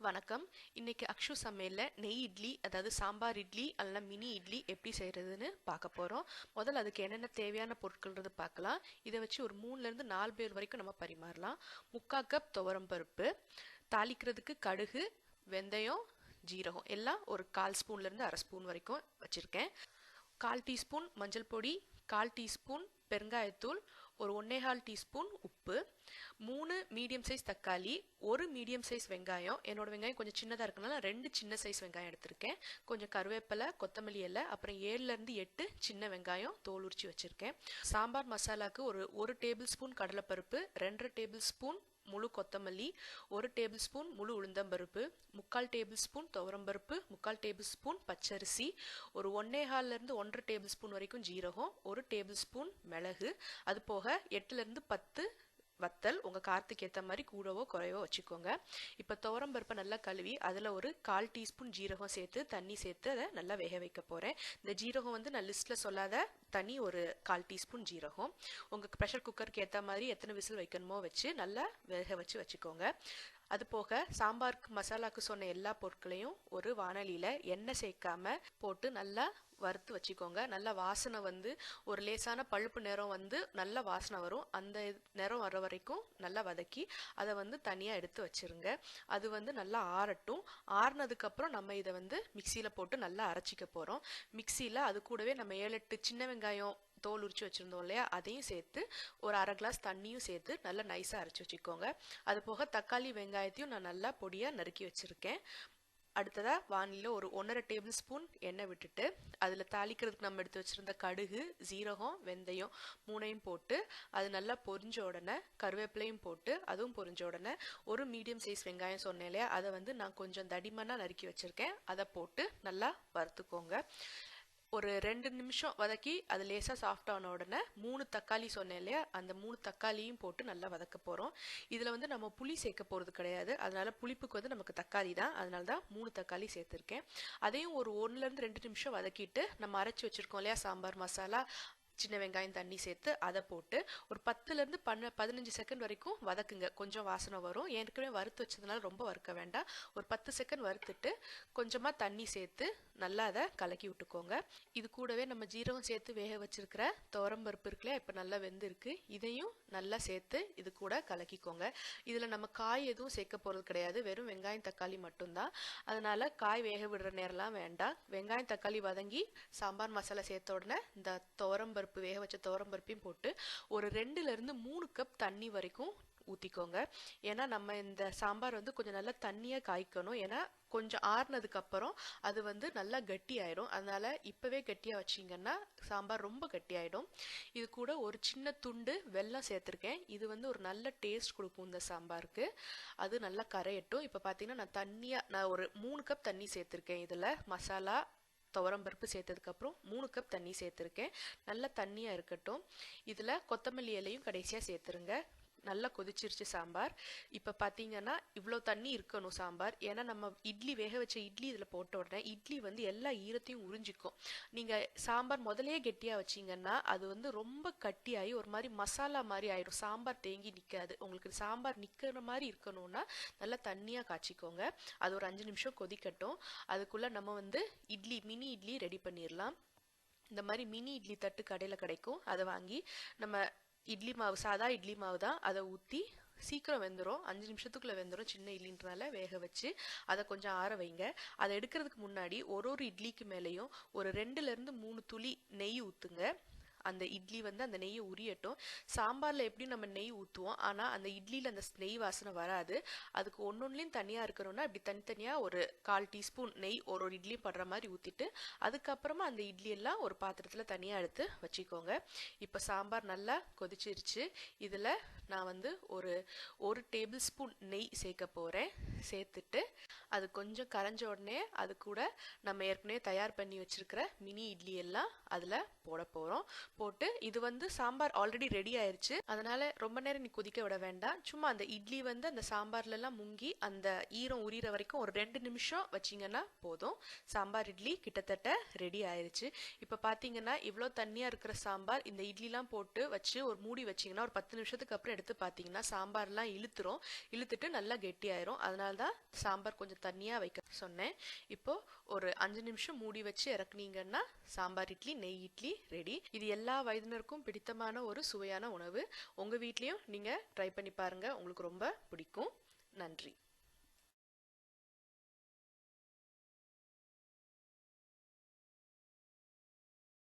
வணக்கம். இன்னைக்கு அக்ஷு சமையல்ல நெய் இட்லி, அதாவது சாம்பார் இட்லி அல்லனா மினி இட்லி எப்படி செய்யறதுன்னு பார்க்க போறோம். முதல்ல அதுக்கு என்னென்ன தேவையான பொருட்கள்ன்றது பார்க்கலாம். இதை வச்சு ஒரு 3ல இருந்து 4 பேர் வரைக்கும் நம்ம பரிமாறலாம். 3/4 கப் துவரம் பருப்பு, தாளிக்கிறதுக்கு கடுகு, வெந்தயம், ஜீரகம் எல்லாம் ஒரு 1/4 ஸ்பூன்ல இருந்து 1/2 ஸ்பூன் வரைக்கும் வச்சிருக்கேன். 1/4 டீஸ்பூன் மஞ்சள் பொடி, 1/4 டீஸ்பூன் பெருங்காயத்தூள், ஒரு 1/4 டீஸ்பூன் உப்பு, 3 மீடியம் சைஸ் தக்காளி, ஒரு மீடியம் சைஸ் வெங்காயம். என்னோட வெங்காயம் கொஞ்சம் சின்னதாக இருக்கனால 2 சின்ன சைஸ் வெங்காயம் எடுத்திருக்கேன். கொஞ்சம் கருவேப்பிலை, கொத்தமல்லி இலை, அப்புறம் 7ல இருந்து 8 சின்ன வெங்காயம் தோல் உரிச்சு வச்சிருக்கேன். சாம்பார் மசாலாக்கு ஒரு டேபிள் ஸ்பூன் கடலைப்பருப்பு, 2 டேபிள் ஸ்பூன் முழு கொத்தமல்லி, 1 டேபிள் ஸ்பூன் முழு உளுந்தம்பருப்பு, 3/4 டேபிள் ஸ்பூன் துவரம்பருப்பு, 3/4 டேபிள் ஸ்பூன் பச்சரிசி, ஒரு 1/4ல இருந்து 1.5 டேபிள் ஸ்பூன் வரைக்கும் ஜீரகம், 1 டேபிள் ஸ்பூன் மிளகு, அது போக 8ல இருந்து 10 வத்தல். உங்க காரத்துக்கு ஏற்ற மாதிரி கூடவோ குறைவோ வச்சுக்கோங்க. இப்போ துவரம் பருப்பை நல்லா கழுவி அதில் ஒரு 1/4 டீஸ்பூன் ஜீரகம் சேர்த்து தண்ணி சேர்த்து அதை நல்லா வேக வைக்க போகிறேன். இந்த ஜீரகம் வந்து நான் லிஸ்ட்டில் சொல்லாத தனி ஒரு 1/4 டீஸ்பூன் ஜீரகம். உங்கள் ப்ரெஷர் குக்கருக்கு ஏற்ற மாதிரி எத்தனை விசில் வைக்கணுமோ வச்சு நல்லா வேக வச்சுக்கோங்க. அது போக சாம்பாருக்கு மசாலாக்கு சொன்ன எல்லா பொருட்களையும் ஒரு வாணலியில் எண்ணெய் சேர்க்காம போட்டு நல்லா வறுத்து வச்சுக்கோங்க. நல்லா வாசனை வந்து ஒரு லேசான பழுப்பு நிறம் வந்து நல்ல வாசனை வரும். அந்த நிறம் வர வரைக்கும் நல்லா வதக்கி அதை வந்து தனியாக எடுத்து வச்சிருங்க. அது வந்து நல்லா ஆறட்டும். ஆறுனதுக்கப்புறம் நம்ம இதை வந்து மிக்சியில் போட்டு நல்லா அரைச்சிக்க போகிறோம். மிக்சியில் அது கூடவே நம்ம 7-8 சின்ன வெங்காயம் தோல் உரிச்சு வச்சுருந்தோம் இல்லையா, அதையும் சேர்த்து ஒரு 1/2 கிளாஸ் தண்ணியும் சேர்த்து நல்லா நைஸாக அரைச்சி வச்சுக்கோங்க. அது போக தக்காளி வெங்காயத்தையும் நான் நல்லா பொடியாக நறுக்கி வச்சுருக்கேன். அடுத்ததாக வானிலையில் ஒரு 1.5 டேபிள் ஸ்பூன் எண்ணெய் விட்டுட்டு அதில் தாளிக்கிறதுக்கு நம்ம எடுத்து வச்சுருந்த கடுகு, ஜீரகம், வெந்தயம் 3ஐயும் போட்டு அது நல்லா பொரிஞ்ச உடனே கருவேப்பிலையும் போட்டு அதுவும் பொரிஞ்ச உடனே ஒரு மீடியம் சைஸ் வெங்காயம் சொன்னேன் இல்லையா, அதை வந்து நான் கொஞ்சம் தடிமனாக நறுக்கி வச்சுருக்கேன். அதை போட்டு நல்லா வறுத்துக்கோங்க. ஒரு 2 நிமிஷம் வதக்கி அது லேசாக சாஃப்ட் ஆன உடனே 3 தக்காளி சொன்னேன் இல்லையா, அந்த 3 தக்காளியும் போட்டு நல்லா வதக்க போகிறோம். இதில் வந்து நம்ம புளி சேர்க்க போகிறது கிடையாது. அதனால புளிப்புக்கு வந்து நமக்கு தக்காளி தான். அதனால தான் 3 தக்காளி சேர்த்துருக்கேன். அதையும் ஒரு 1ல இருந்து 2 நிமிஷம் வதக்கிட்டு நம்ம அரைச்சி வச்சுருக்கோம் இல்லையா சாம்பார் மசாலா, சின்ன வெங்காயம் தண்ணி சேர்த்து அதை போட்டு ஒரு 10ல இருந்து 15 செகண்ட் வரைக்கும் வதக்குங்க. கொஞ்சம் வாசனை வரும். ஏற்கனவே வறுத்து வச்சதுனால ரொம்ப வறுக்க வேண்டாம். ஒரு 10 செகண்ட் வறுத்துட்டு கொஞ்சமாக தண்ணி சேர்த்து நல்லா அதை கலக்கி விட்டுக்கோங்க. இது கூடவே நம்ம ஜீரகம் சேர்த்து வேக வச்சிருக்கிற துவரம்பருப்பு இருக்குல்லையா, இப்போ நல்லா வெந்திருக்கு. இதையும் நல்லா சேர்த்து இது கூட கலக்கிக்கோங்க. இதில் நம்ம காய் எதுவும் சேர்க்க போகிறது கிடையாது. வெறும் வெங்காயம் தக்காளி மட்டும்தான். அதனால காய் வேக விடுற நேரம்லாம் வேண்டாம். வெங்காயம் தக்காளி வதங்கி சாம்பார் மசாலா சேர்த்த உடனே இந்த துவரம்பருப்பு வேக வச்ச துவரம்பருப்பையும் போட்டு ஒரு 2ல இருந்து 3 கப் தண்ணி வரைக்கும் ஊற்றிக்கோங்க. ஏன்னா நம்ம இந்த சாம்பார் வந்து கொஞ்சம் நல்லா தண்ணியாக காய்க்கணும். ஏன்னா கொஞ்சம் ஆறுனதுக்கு அப்புறம் அது வந்து நல்லா கட்டி ஆயிடும். அதனால இப்பவே கட்டியாக வச்சிங்கன்னா சாம்பார் ரொம்ப கட்டி ஆயிடும். இது கூட ஒரு சின்ன துண்டு வெல்லம் சேர்த்துருக்கேன். இது வந்து ஒரு நல்ல டேஸ்ட் கொடுக்கும் இந்த சாம்பாருக்கு. அது நல்லா கரையட்டும். இப்போ பார்த்தீங்கன்னா நான் ஒரு 3 கப் தண்ணி சேர்த்துருக்கேன். இதில் மசாலா துவரம்பருப்பு சேர்த்ததுக்கப்புறம் 3 கப் தண்ணி சேர்த்துருக்கேன். நல்லா தண்ணியாக இருக்கட்டும். இதில் கொத்தமல்லி இலையும் கடைசியாக சேர்த்துருங்க. நல்லா கொதிச்சிருச்சு சாம்பார். இப்போ பார்த்தீங்கன்னா இவ்வளோ தண்ணி இருக்கணும் சாம்பார். ஏன்னா நம்ம இட்லி வேக வச்ச இட்லி இதில் போட்ட உடனே இட்லி வந்து எல்லா ஈரத்தையும் உறிஞ்சிக்கும். நீங்கள் சாம்பார் முதலே கெட்டியாக வச்சிங்கன்னா அது வந்து ரொம்ப கட்டியாகி ஒரு மாதிரி மசாலா மாதிரி ஆயிடும். சாம்பார் தேங்கி நிற்காது. உங்களுக்கு சாம்பார் நிற்கிற மாதிரி இருக்கணும்னா நல்லா தண்ணியாக காய்ச்சிக்கோங்க. அது ஒரு 5 நிமிஷம் கொதிக்கட்டும். அதுக்குள்ளே நம்ம வந்து மினி இட்லி ரெடி பண்ணிடலாம். இந்த மாதிரி மினி இட்லி தட்டு கடையில் கிடைக்கும். அதை வாங்கி நம்ம இட்லி மாவு, சாதா இட்லி மாவு தான், அதை ஊற்றி சீக்கிரம் வெந்துடும். 5 நிமிஷத்துக்குள்ளே வெந்துடும். சின்ன இட்லின்றனால வேக வச்சு அதை கொஞ்சம் ஆற வைங்க. அதை எடுக்கிறதுக்கு முன்னாடி ஒரு இட்லிக்கு மேலேயும் ஒரு 2ல இருந்து 3 துளி நெய் ஊற்றுங்க. அந்த இட்லி வந்து அந்த நெய்யை உரியட்டும். சாம்பாரில் எப்படி நம்ம நெய் ஊற்றுவோம், ஆனால் அந்த இட்லியில் அந்த நெய் வாசனை வராது. அதுக்கு ஒன்னொன்னுலையும் தனியாக இருக்கணும்னா இப்படி தனித்தனியாக ஒரு 1/4 டீஸ்பூன் நெய் ஒரு இட்லியும் படுற மாதிரி ஊற்றிட்டு அதுக்கப்புறமா அந்த இட்லியெல்லாம் ஒரு பாத்திரத்தில் தனியாக எடுத்து வச்சுக்கோங்க. இப்போ சாம்பார் நல்லா கொதிச்சிருச்சு. இதில் நான் வந்து ஒரு டேபிள் ஸ்பூன் நெய் சேர்க்க போகிறேன். சேர்த்துட்டு அது கொஞ்சம் கரைஞ்ச உடனே அது கூட நம்ம ஏற்கனவே தயார் பண்ணி வச்சிருக்கிற மினி இட்லி எல்லாம் அதில் போட போகிறோம். போட்டு இது வந்து சாம்பார் ஆல்ரெடி ரெடி ஆயிருச்சு, அதனால ரொம்ப நேரம் நீ கொதிக்க விட வேண்டாம். சும்மா அந்த இட்லி வந்து அந்த சாம்பார்லலாம் முங்கி அந்த ஈரம் உரிகிற வரைக்கும் ஒரு 2 நிமிஷம் வச்சிங்கன்னா போதும். சாம்பார் இட்லி கிட்டத்தட்ட ரெடி ஆயிருச்சு. இப்போ பார்த்தீங்கன்னா இவ்வளோ தண்ணியாக இருக்கிற சாம்பார் இந்த இட்லிலாம் போட்டு வச்சு ஒரு மூடி வச்சிங்கன்னா ஒரு 10 நிமிஷத்துக்கு அப்புறம் எடுத்து பார்த்தீங்கன்னா சாம்பார்லாம் இழுத்துட்டு நல்லா கெட்டியாயிரும். அதனால தான் சாம்பார் கொஞ்சம் தண்ணியாக வைக்க சொன்னேன். இப்போ ஒரு 5 நிமிஷம் மூடி வச்சு இறக்குனீங்கன்னா சாம்பார் இட்லி நெய் இட்லி ரெடி. இது எல்லா வயதினருக்கும் பிடித்தமான ஒரு சுவையான உணவு. உங்க வீட்லயும் நீங்க ட்ரை பண்ணி பாருங்க, உங்களுக்கு ரொம்ப பிடிக்கும். நன்றி.